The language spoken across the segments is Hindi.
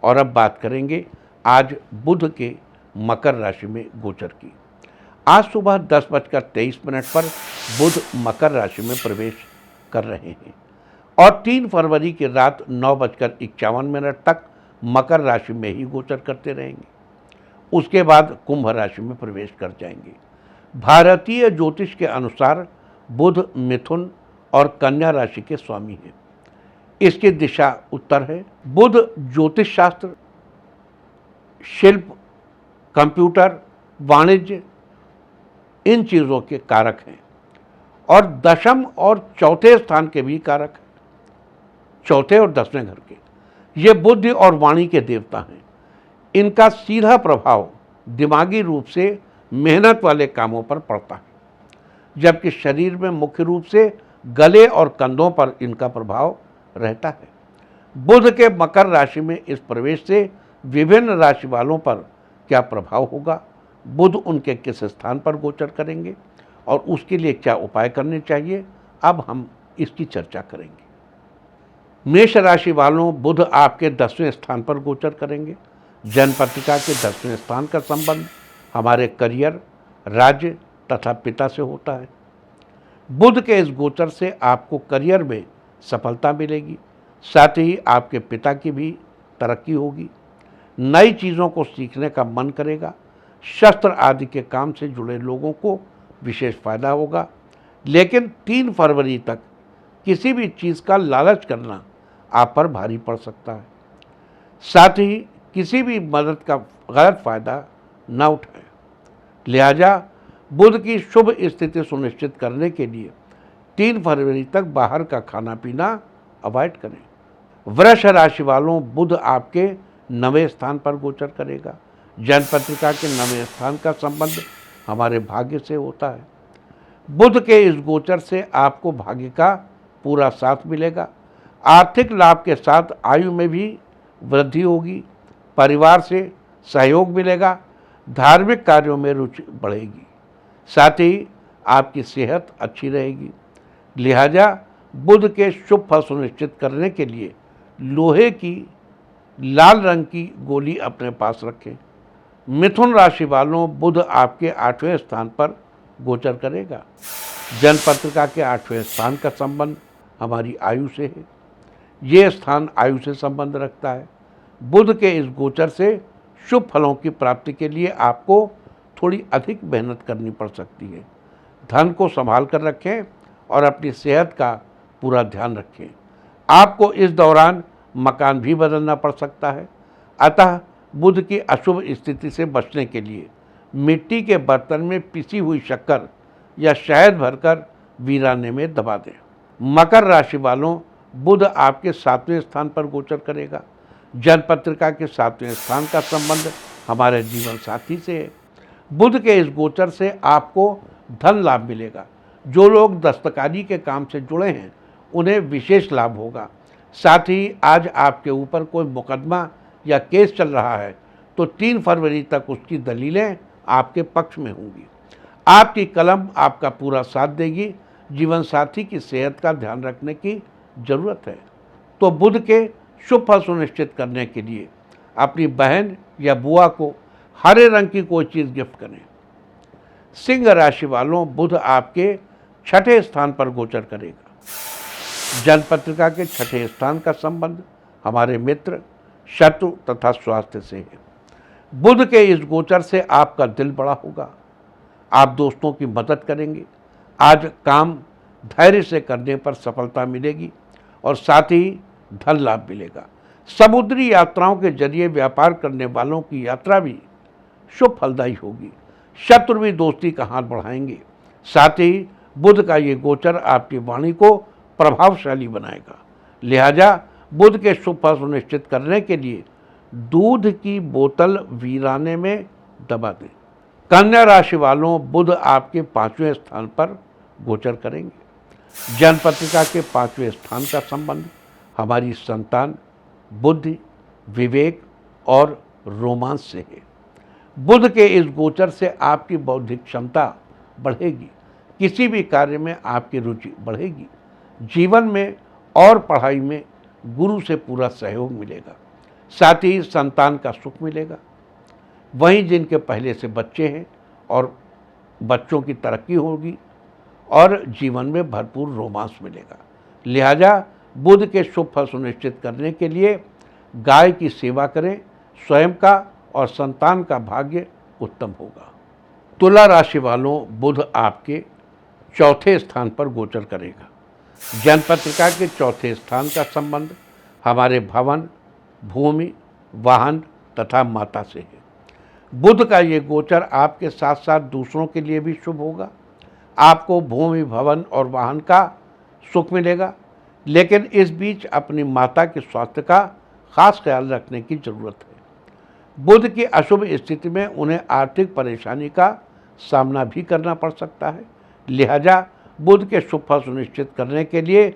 और अब बात करेंगे आज बुध के मकर राशि में गोचर की। आज सुबह 10:23 पर बुध मकर राशि में प्रवेश कर रहे हैं और 3 फरवरी की रात 9:51 तक मकर राशि में ही गोचर करते रहेंगे। उसके बाद कुंभ राशि में प्रवेश कर जाएंगे। भारतीय ज्योतिष के अनुसार बुध मिथुन और कन्या राशि के स्वामी हैं। इसकी दिशा उत्तर है। बुध ज्योतिष शास्त्र, शिल्प, कंप्यूटर, वाणिज्य, इन चीज़ों के कारक हैं और दशम और चौथे स्थान के भी कारक हैं, चौथे और 10वें घर के। ये बुद्धि और वाणी के देवता हैं। इनका सीधा प्रभाव दिमागी रूप से मेहनत वाले कामों पर पड़ता है, जबकि शरीर में मुख्य रूप से गले और कंधों पर इनका प्रभाव रहता है। बुध के मकर राशि में इस प्रवेश से विभिन्न राशि वालों पर क्या प्रभाव होगा, बुध उनके किस स्थान पर गोचर करेंगे और उसके लिए क्या उपाय करने चाहिए, अब हम इसकी चर्चा करेंगे। मेष राशि वालों, बुध आपके 10वें स्थान पर गोचर करेंगे। जन्मपत्रिका के 10वें स्थान का संबंध हमारे करियर, राज्य तथा पिता से होता है। बुध के इस गोचर से आपको करियर में सफलता मिलेगी, साथ ही आपके पिता की भी तरक्की होगी। नई चीज़ों को सीखने का मन करेगा। शस्त्र आदि के काम से जुड़े लोगों को विशेष फायदा होगा, लेकिन 3 फरवरी तक किसी भी चीज़ का लालच करना आप पर भारी पड़ सकता है। साथ ही किसी भी मदद का गलत फायदा न उठाएं। लिहाजा बुध की शुभ स्थिति सुनिश्चित करने के लिए 3 फरवरी तक बाहर का खाना पीना अवॉइड करें। वृष राशि वालों, बुध आपके 9वें स्थान पर गोचर करेगा। जन्मपत्रिका के 9वें स्थान का संबंध हमारे भाग्य से होता है। बुध के इस गोचर से आपको भाग्य का पूरा साथ मिलेगा। आर्थिक लाभ के साथ आयु में भी वृद्धि होगी। परिवार से सहयोग मिलेगा। धार्मिक कार्यों में रुचि बढ़ेगी। साथ ही आपकी सेहत अच्छी रहेगी। लिहाजा बुध के शुभ फल सुनिश्चित करने के लिए लोहे की लाल रंग की गोली अपने पास रखें। मिथुन राशि वालों, बुध आपके 8वें स्थान पर गोचर करेगा। जन्मपत्रिका के 8वें स्थान का संबंध हमारी आयु से है। ये स्थान आयु से संबंध रखता है। बुध के इस गोचर से शुभ फलों की प्राप्ति के लिए आपको थोड़ी अधिक मेहनत करनी पड़ सकती है। धन को संभाल कर रखें और अपनी सेहत का पूरा ध्यान रखें। आपको इस दौरान मकान भी बदलना पड़ सकता है। अतः बुध की अशुभ स्थिति से बचने के लिए मिट्टी के बर्तन में पिसी हुई शक्कर या शहद भरकर वीराने में दबा दें। मकर राशि वालों, बुध आपके 7वें स्थान पर गोचर करेगा। जन्मपत्रिका के 7वें स्थान का संबंध हमारे जीवन साथी से है। बुध के इस गोचर से आपको धन लाभ मिलेगा। जो लोग दस्तकारी के काम से जुड़े हैं उन्हें विशेष लाभ होगा। साथ ही आज आपके ऊपर कोई मुकदमा या केस चल रहा है तो 3 फरवरी तक उसकी दलीलें आपके पक्ष में होंगी। आपकी कलम आपका पूरा साथ देगी। जीवन साथी की सेहत का ध्यान रखने की जरूरत है। तो बुध के शुभ फल सुनिश्चित करने के लिए अपनी बहन या बुआ को हरे रंग की कोई चीज़ गिफ्ट करें। सिंह राशि वालों, बुध आपके 6ठे स्थान पर गोचर करेगा। जन्मपत्रिका के 6ठे स्थान का संबंध हमारे मित्र, शत्रु तथा स्वास्थ्य से है। बुध के इस गोचर से आपका दिल बड़ा होगा। आप दोस्तों की मदद करेंगे। आज काम धैर्य से करने पर सफलता मिलेगी और साथ ही धन लाभ मिलेगा। समुद्री यात्राओं के जरिए व्यापार करने वालों की यात्रा भी शुभ फलदायी होगी। शत्रु भी दोस्ती का हाथ बढ़ाएंगे। साथ ही बुध का ये गोचर आपकी वाणी को प्रभावशाली बनाएगा। लिहाजा बुध के शुभ फल सुनिश्चित करने के लिए दूध की बोतल वीराने में दबा दें। कन्या राशि वालों, बुध आपके 5वें स्थान पर गोचर करेंगे। जन्मपत्रिका के 5वें स्थान का संबंध हमारी संतान, बुद्धि, विवेक और रोमांस से है। बुध के इस गोचर से आपकी बौद्धिक क्षमता बढ़ेगी। किसी भी कार्य में आपकी रुचि बढ़ेगी। जीवन में और पढ़ाई में गुरु से पूरा सहयोग मिलेगा। साथ ही संतान का सुख मिलेगा। वहीं जिनके पहले से बच्चे हैं और बच्चों की तरक्की होगी और जीवन में भरपूर रोमांस मिलेगा। लिहाजा बुध के शुभ फल सुनिश्चित करने के लिए गाय की सेवा करें, स्वयं का और संतान का भाग्य उत्तम होगा। तुला राशि वालों, बुध आपके चौथे स्थान पर गोचर करेगा। जन्मपत्रिका के चौथे स्थान का संबंध हमारे भवन, भूमि, वाहन तथा माता से है। बुध का ये गोचर आपके साथ साथ दूसरों के लिए भी शुभ होगा। आपको भूमि, भवन और वाहन का सुख मिलेगा, लेकिन इस बीच अपनी माता के स्वास्थ्य का खास ख्याल रखने की जरूरत है। बुध की अशुभ स्थिति में उन्हें आर्थिक परेशानी का सामना भी करना पड़ सकता है। लिहाजा बुध के शुभ फल सुनिश्चित करने के लिए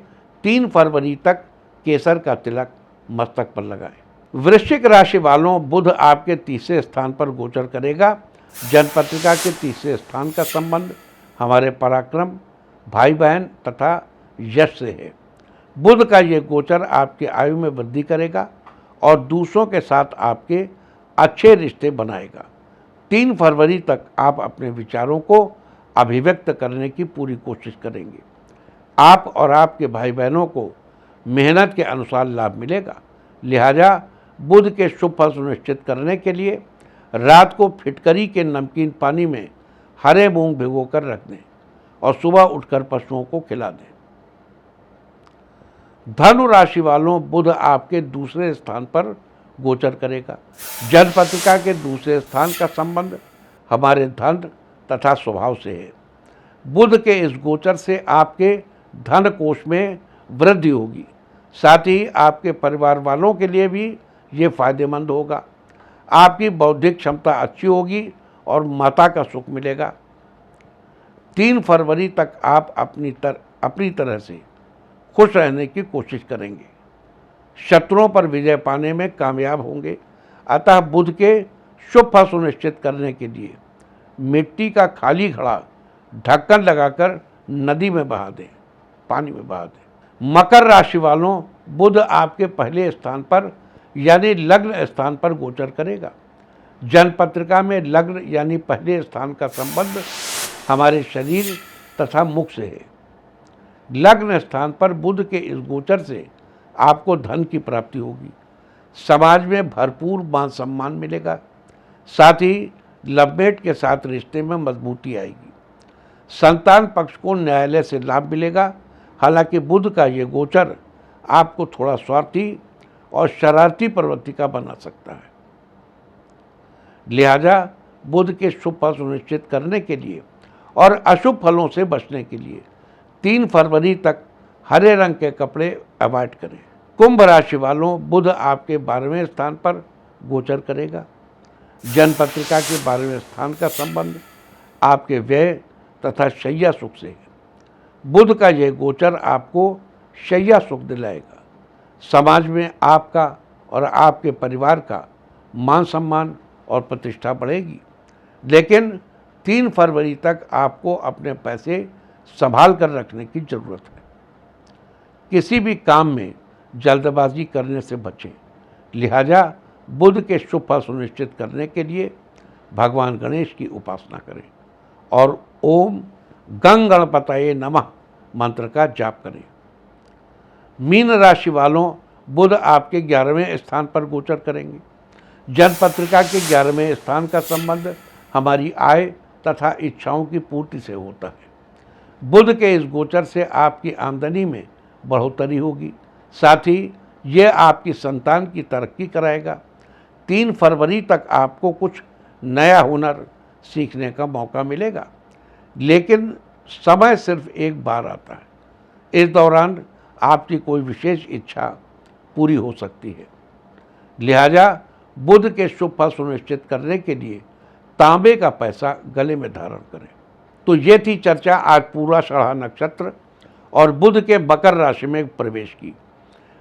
3 फरवरी तक केसर का तिलक मस्तक पर लगाएं। वृश्चिक राशि वालों, बुध आपके तीसरे स्थान पर गोचर करेगा। जन्मपत्रिका के तीसरे स्थान का संबंध हमारे पराक्रम, भाई बहन तथा यश से है। बुध का ये गोचर आपकी आयु में वृद्धि करेगा और दूसरों के साथ आपके अच्छे रिश्ते बनाएगा। 3 फरवरी तक आप अपने विचारों को अभिव्यक्त करने की पूरी कोशिश करेंगे। आप और आपके भाई बहनों को मेहनत के अनुसार लाभ मिलेगा। लिहाजा बुध के शुभ फल सुनिश्चित करने के लिए रात को फिटकरी के नमकीन पानी में हरे मूंग भिगोकर रख दें और सुबह उठकर पशुओं को खिला दें। धनु राशि वालों, बुध आपके दूसरे स्थान पर गोचर करेगा। जन्मपत्रिका के दूसरे स्थान का संबंध हमारे धन तथा स्वभाव से है। बुध के इस गोचर से आपके धन कोष में वृद्धि होगी। साथ ही आपके परिवार वालों के लिए भी ये फायदेमंद होगा। आपकी बौद्धिक क्षमता अच्छी होगी और माता का सुख मिलेगा। 3 फरवरी तक आप अपनी तरह से खुश रहने की कोशिश करेंगे। शत्रुओं पर विजय पाने में कामयाब होंगे। अतः बुध के शुभ फल सुनिश्चित करने के लिए मिट्टी का खाली घड़ा ढक्कन लगाकर नदी में बहा दें, पानी में बहा दें। मकर राशि वालों, बुध आपके पहले स्थान पर यानी लग्न स्थान पर गोचर करेगा। जन्मपत्रिका में लग्न यानी पहले स्थान का संबंध हमारे शरीर तथा मुख से है। लग्न स्थान पर बुध के इस गोचर से आपको धन की प्राप्ति होगी। समाज में भरपूर मान सम्मान मिलेगा। साथ ही लवमेट के साथ रिश्ते में मजबूती आएगी। संतान पक्ष को न्यायालय से लाभ मिलेगा। हालांकि बुध का ये गोचर आपको थोड़ा स्वार्थी और शरारती प्रवृत्ति का बना सकता है। लिहाजा बुध के शुभ फल सुनिश्चित करने के लिए और अशुभ फलों से बचने के लिए 3 फरवरी तक हरे रंग के कपड़े अवॉइड करें। कुंभ राशि वालों, बुध आपके 12वें स्थान पर गोचर करेगा। जन्मपत्रिका के 12वें स्थान का संबंध आपके व्यय तथा शैया सुख से है। बुध का यह गोचर आपको शैया सुख दिलाएगा। समाज में आपका और आपके परिवार का मान सम्मान और प्रतिष्ठा बढ़ेगी। लेकिन 3 फरवरी तक आपको अपने पैसे संभाल कर रखने की जरूरत है। किसी भी काम में जल्दबाजी करने से बचें। लिहाजा बुध के शुभ फल सुनिश्चित करने के लिए भगवान गणेश की उपासना करें और ओम गं गणपतये नमः मंत्र का जाप करें। मीन राशि वालों, बुध आपके 11वें स्थान पर गोचर करेंगे। जन्मपत्रिका के 11वें स्थान का संबंध हमारी आय तथा इच्छाओं की पूर्ति से होता है। बुध के इस गोचर से आपकी आमदनी में बढ़ोतरी होगी। साथ ही ये आपकी संतान की तरक्की कराएगा। 3 फरवरी तक आपको कुछ नया हुनर सीखने का मौका मिलेगा, लेकिन समय सिर्फ एक बार आता है। इस दौरान आपकी कोई विशेष इच्छा पूरी हो सकती है। लिहाजा बुध के शुभ फल सुनिश्चित करने के लिए तांबे का पैसा गले में धारण करें। तो ये थी चर्चा आज पूर्वाषाढ़ा नक्षत्र और बुध के मकर राशि में प्रवेश की।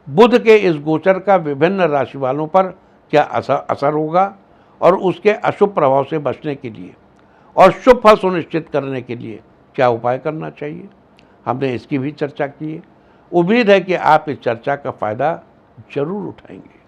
बुध के इस गोचर का विभिन्न राशि वालों पर क्या असर होगा और उसके अशुभ प्रभाव से बचने के लिए और शुभ फल सुनिश्चित करने के लिए क्या उपाय करना चाहिए, हमने इसकी भी चर्चा की है। उम्मीद है कि आप इस चर्चा का फ़ायदा जरूर उठाएंगे।